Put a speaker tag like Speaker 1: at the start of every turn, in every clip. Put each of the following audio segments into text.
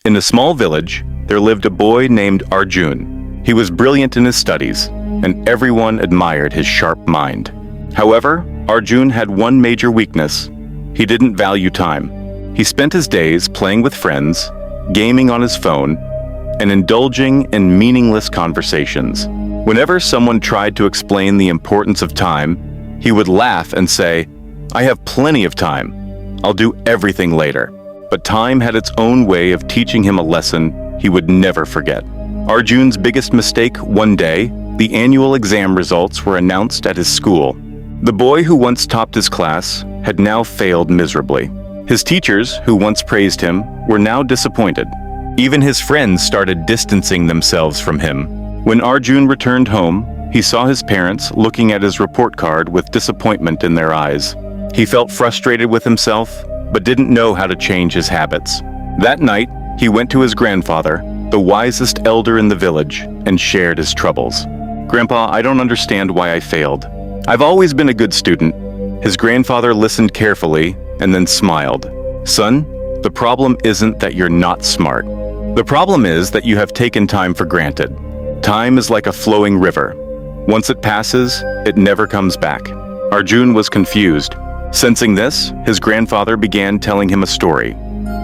Speaker 1: In a small village, there lived a boy named Arjun. He was brilliant in his studies, and everyone admired his sharp mind. However, Arjun had one major weakness. He didn't value time. He spent his days playing with friends, gaming on his phone, and indulging in meaningless conversations. Whenever someone tried to explain the importance of time, he would laugh and say, "I have plenty of time. I'll do everything later." But time had its own way of teaching him a lesson he would never forget. Arjun's biggest mistake one day, the annual exam results were announced at his school. The boy who once topped his class had now failed miserably. His teachers, who once praised him, were now disappointed. Even his friends started distancing themselves from him. When Arjun returned home, he saw his parents looking at his report card with disappointment in their eyes. He felt frustrated with himself, but didn't know how to change his habits. That night, he went to his grandfather, the wisest elder in the village, and shared his troubles. "Grandpa, I don't understand why I failed. I've always been a good student." His grandfather listened carefully and then smiled. "Son, the problem isn't that you're not smart. The problem is that you have taken time for granted. Time is like a flowing river. Once it passes, it never comes back." Arjun was confused. Sensing this, his grandfather began telling him a story.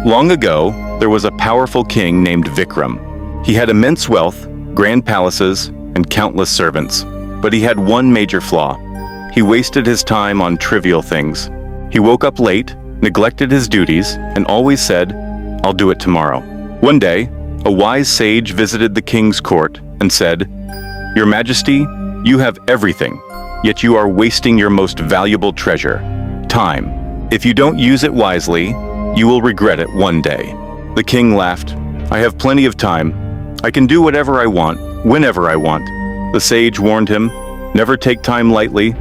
Speaker 1: Long ago, there was a powerful king named Vikram. He had immense wealth, grand palaces, and countless servants. But he had one major flaw. He wasted his time on trivial things. He woke up late, neglected his duties, and always said, "I'll do it tomorrow." One day, a wise sage visited the king's court and said, "Your Majesty, you have everything, yet you are wasting your most valuable treasure, time. If you don't use it wisely, you will regret it one day." The king laughed. "I have plenty of time. I can do whatever I want, whenever I want." The sage warned him, "Never take time lightly.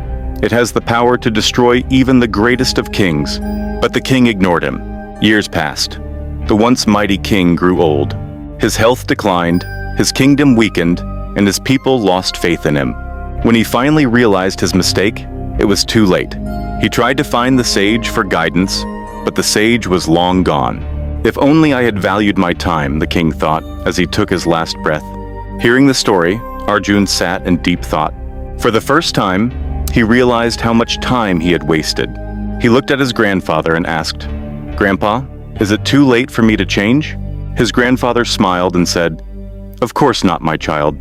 Speaker 1: It has the power to destroy even the greatest of kings." But the king ignored him. Years passed. The once mighty king grew old. His health declined, his kingdom weakened, and his people lost faith in him. When he finally realized his mistake, it was too late. He tried to find the sage for guidance, but the sage was long gone. "If only I had valued my time," the king thought as he took his last breath. Hearing the story, Arjun sat in deep thought. For the first time, he realized how much time he had wasted. He looked at his grandfather and asked, "Grandpa, is it too late for me to change?" His grandfather smiled and said, "Of course not, my child.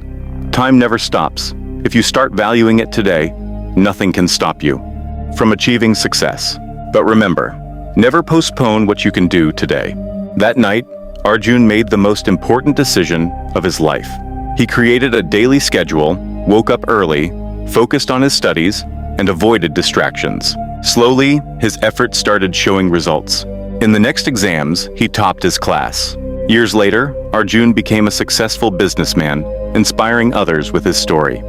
Speaker 1: Time never stops. If you start valuing it today, nothing can stop you from achieving success. But remember, never postpone what you can do today." That night, Arjun made the most important decision of his life. He created a daily schedule, woke up early, focused on his studies, and avoided distractions. Slowly, his efforts started showing results. In the next exams, he topped his class. Years later, Arjun became a successful businessman, inspiring others with his story.